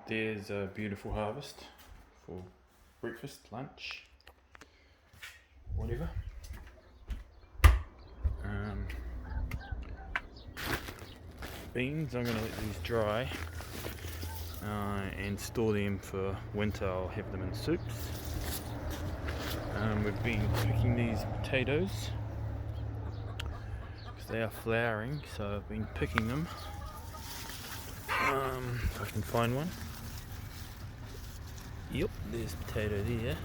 There's a beautiful harvest for breakfast, lunch, whatever. Beans, I'm going to let these dry and store them for winter. I'll have them in soups. We've been picking these potatoes because they are flowering, so I've been picking them. If I can find one. Yep, there's a potato there.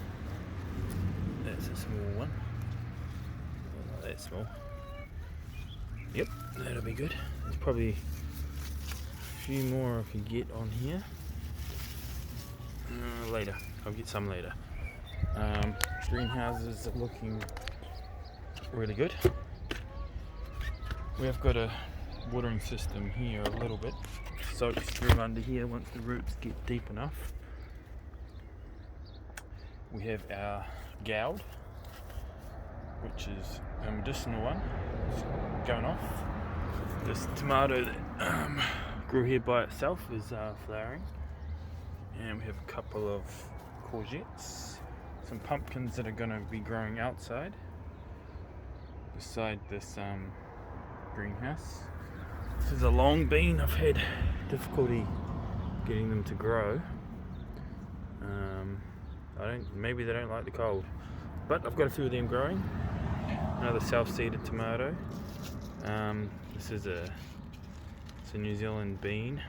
That's a small one. Not that small. Yep, that'll be good. There's probably a few more I can get on here. Later. I'll get some later. Greenhouses are looking really good. We have got a watering system here a little bit. Soaks through under here once the roots get deep enough. We have our gourd, which is a medicinal one. It's going off. This tomato that grew here by itself is flowering. And we have a couple of courgettes, some pumpkins that are going to be growing outside beside this greenhouse. This is a long bean. I've had difficulty getting them to grow. Maybe they don't like the cold, but I've got a few of them growing. Another self-seeded tomato. This is it's a New Zealand bean.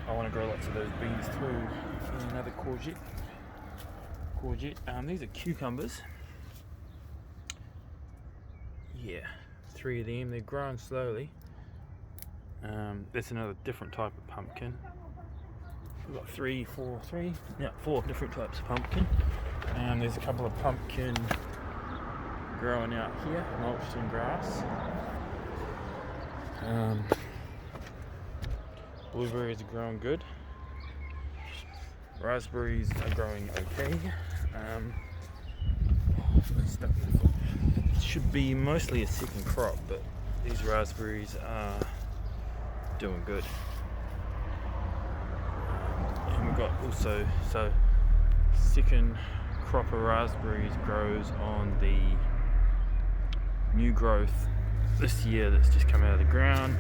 I want to grow lots of those beans too. And another courgette. These are cucumbers. Yeah, 3 of them. They're growing slowly. That's another different type of pumpkin. We've got 4 different types of pumpkin. There's a couple of pumpkin growing out here, mulched in grass. Blueberries are growing good. Raspberries are growing okay. It should be mostly a second crop, but these raspberries are doing good. And we've got also, second crop of raspberries grows on the new growth this year that's just come out of the ground.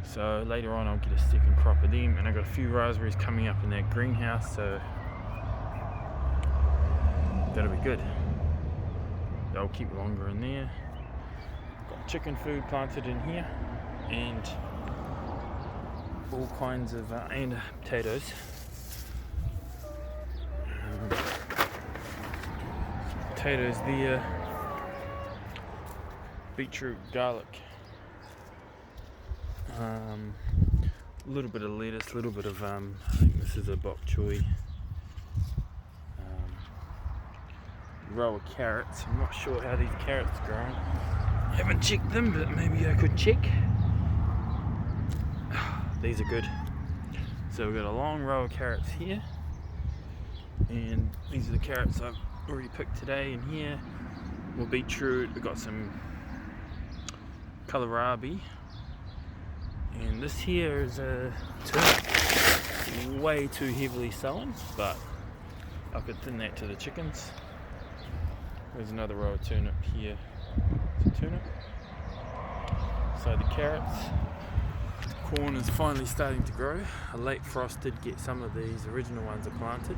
So later on I'll get a second crop of them, and I've got a few raspberries coming up in that greenhouse, so that'll be good. They'll keep longer in there. Got chicken food planted in here, and all kinds of and potatoes. Potatoes there. Beetroot, garlic. A little bit of lettuce, a little bit of I think this is a bok choy. Row of carrots. I'm not sure how these carrots are growing. I haven't checked them, but maybe I could check. These are good. So we've got a long row of carrots here, and these are the carrots I've already picked today. And here, more beetroot. We've got some kohlrabi. And this here is a turnip, way too heavily sown, but I could thin that to the chickens. There's another row of turnip here. It's a turnip. So the carrots. Corn is finally starting to grow. A late frost did get some of these original ones are planted,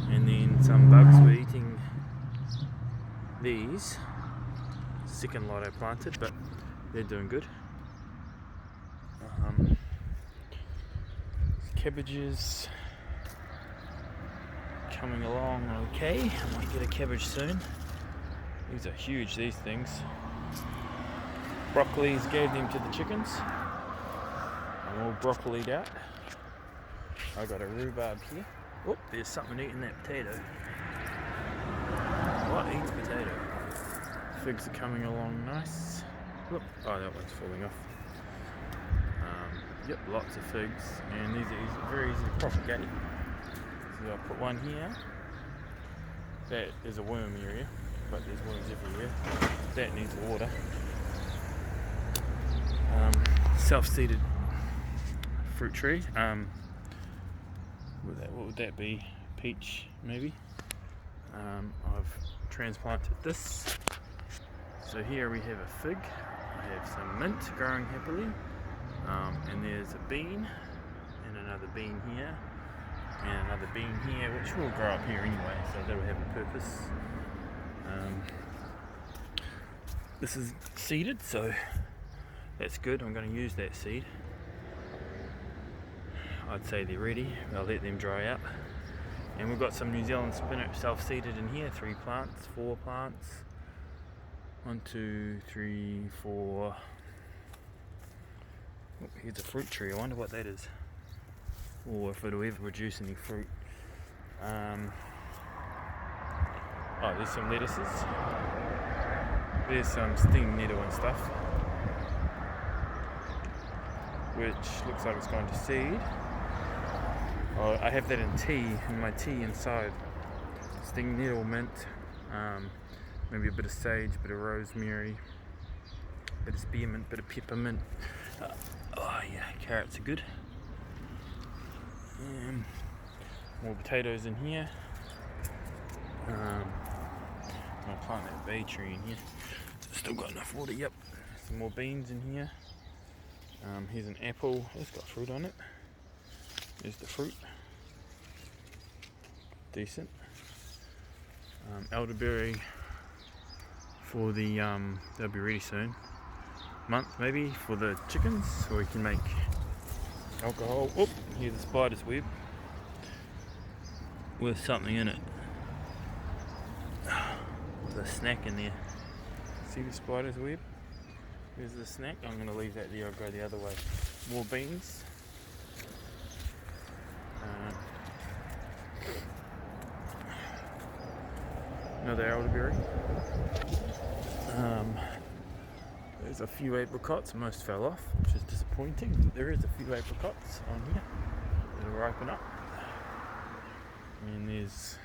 and then some bugs were eating these. Second lot I planted, but they're doing good. Cabbages coming along okay. I might get a cabbage soon. These are huge, these things. Broccolis, gave them to the chickens. I'm all broccolied out. I got a rhubarb here. Oh, there's something eating that potato. What eats potato? Figs are coming along nice. Look, oh, that one's falling off. Yep, lots of figs, and these are very easy to propagate. So I'll put one here. That is a worm area, but there's worms everywhere. That needs water. Self-seeded fruit tree. What would that be? Peach, maybe. I've transplanted this. So here we have a fig. I have some mint growing happily, and there's a bean, and another bean here, and another bean here, which will grow up here anyway, so that'll have a purpose. This is seeded, so that's good. I'm going to use that seed. I'd say they're ready. I'll let them dry out. And we've got some New Zealand spinach self-seeded in here. 4 plants. 1, 2, 3, 4. Oh, here's a fruit tree. I wonder what that is, or if it'll ever produce any fruit. Oh, there's some lettuces. There's some stinging nettle and stuff, which looks like it's going to seed. Oh, I have that in tea, in my tea inside. Stinging nettle, mint, maybe a bit of sage, a bit of rosemary, a bit of spearmint, a bit of peppermint. Oh yeah, carrots are good. More potatoes in here. I'll plant that bay tree in here. Still got enough water, yep. Some more beans in here. Here's an apple, it's got fruit on it. There's the fruit. Decent. Elderberry for the, they'll be ready soon. Month maybe for the chickens, so we can make alcohol. Oh, here's a spider's web with something in it. There's a snack in there. See the spider's web? There's the snack. I'm going to leave that there. I'll go the other way. More beans. Another elderberry. There's a few apricots. Most fell off, which is disappointing. But there is a few apricots on here that'll ripen up. And there's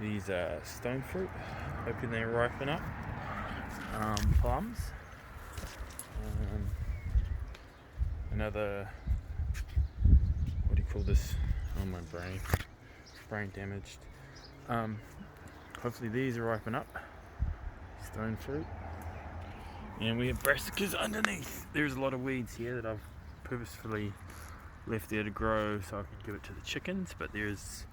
these stone fruit. Hoping they ripen up. Plums. Another, what do you call this? Oh, my brain damaged. Hopefully these will ripen up. Stone fruit. And we have brassicas underneath. There's a lot of weeds here that I've purposefully left there to grow so I can give it to the chickens, but there's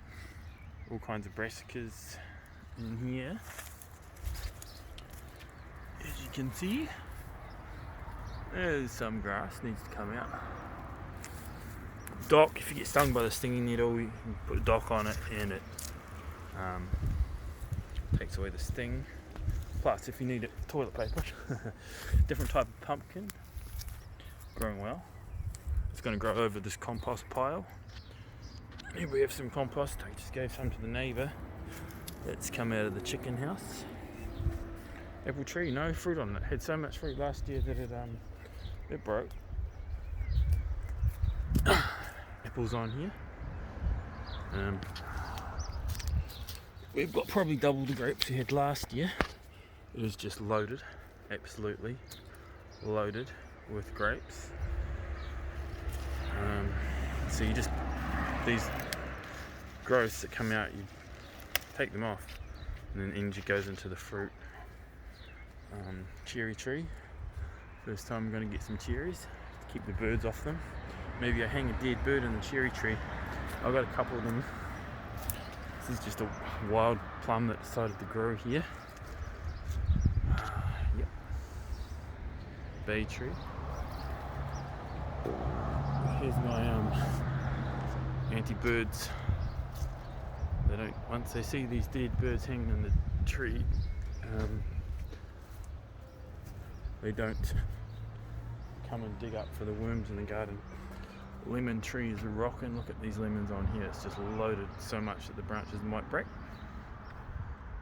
all kinds of brassicas in here, as you can see. There's some grass needs to come out. Dock, if you get stung by the stinging nettle, you can put a dock on it and it takes away the sting. Plus, if you need it, toilet paper. Different type of pumpkin, growing well. It's going to grow over this compost pile. Here we have some compost. I just gave some to the neighbour. That's come out of the chicken house. Apple tree, no fruit on it. Had so much fruit last year that it broke. Apples on here. We've got probably double the grapes we had last year. It is just loaded, absolutely loaded with grapes. So you just, these growths that come out, you take them off, and then energy goes into the fruit. Cherry tree. First time I'm going to get some cherries to keep the birds off them. Maybe I hang a dead bird in the cherry tree. I've got a couple of them. This is just a wild plum that decided to grow here. Yep. Bay tree. Here's my anti-birds. They don't. Once they see these dead birds hanging in the tree, they don't come and dig up for the worms in the garden. Lemon trees are rocking. Look at these lemons on here. It's just loaded so much that the branches might break.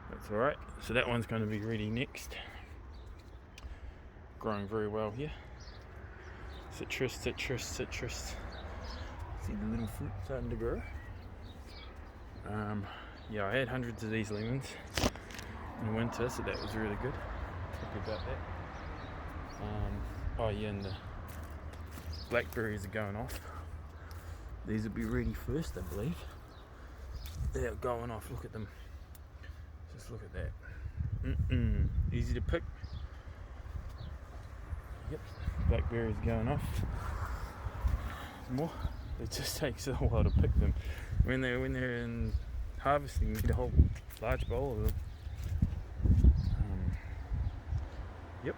That's alright. So that one's going to be ready next. Growing very well here. Citrus. See the little fruit starting to grow. Yeah, I had hundreds of these lemons in winter, so that was really good. Happy about that. Oh yeah, and blackberries are going off. These will be ready first, I believe. They're going off, look at them. Just look at that. Easy to pick. Yep, blackberries going off. More. It just takes a while to pick them. When they're in harvesting, you get a whole large bowl of them. Yep.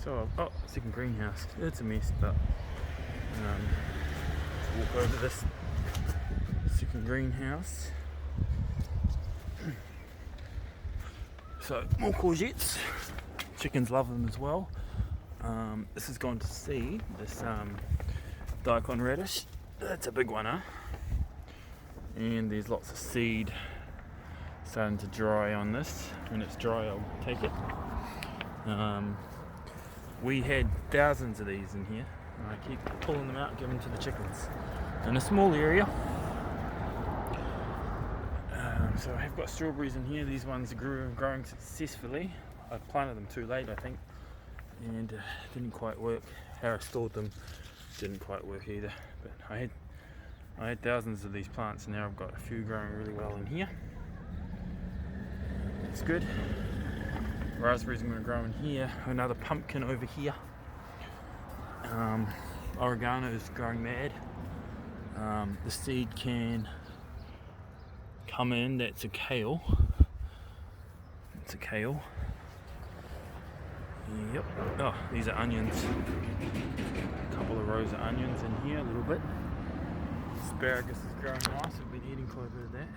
So, second greenhouse. It's a mess, but walk over this second greenhouse. So, more courgettes. Chickens love them as well. This has gone to seed. This daikon radish. That's a big one, huh? And there's lots of seed starting to dry on this. When it's dry, I'll take it. We had thousands of these in here. I keep pulling them out and giving them to the chickens. In a small area. So I have got strawberries in here. These ones are growing successfully. I planted them too late, I think, and didn't quite work. How I stored them didn't quite work either. But I had thousands of these plants, and now I've got a few growing really well in here. It's good. Raspberries are going to grow in here. Another pumpkin over here. Oregano is growing mad. The seed can come in. That's a kale. It's a kale. Yep. Oh, these are onions. A couple of rows of onions in here, a little bit. Asparagus is growing nice. I've been eating quite a bit of that.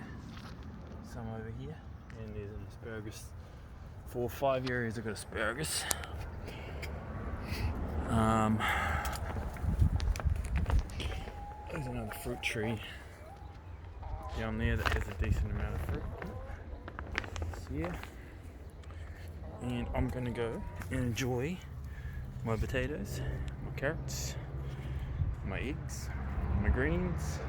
Some over here, and there's an asparagus. 4 or 5 areas I've got asparagus. There's another fruit tree down there that has a decent amount of fruit. Yeah. And I'm gonna go and enjoy my potatoes, my carrots, my eggs, my greens,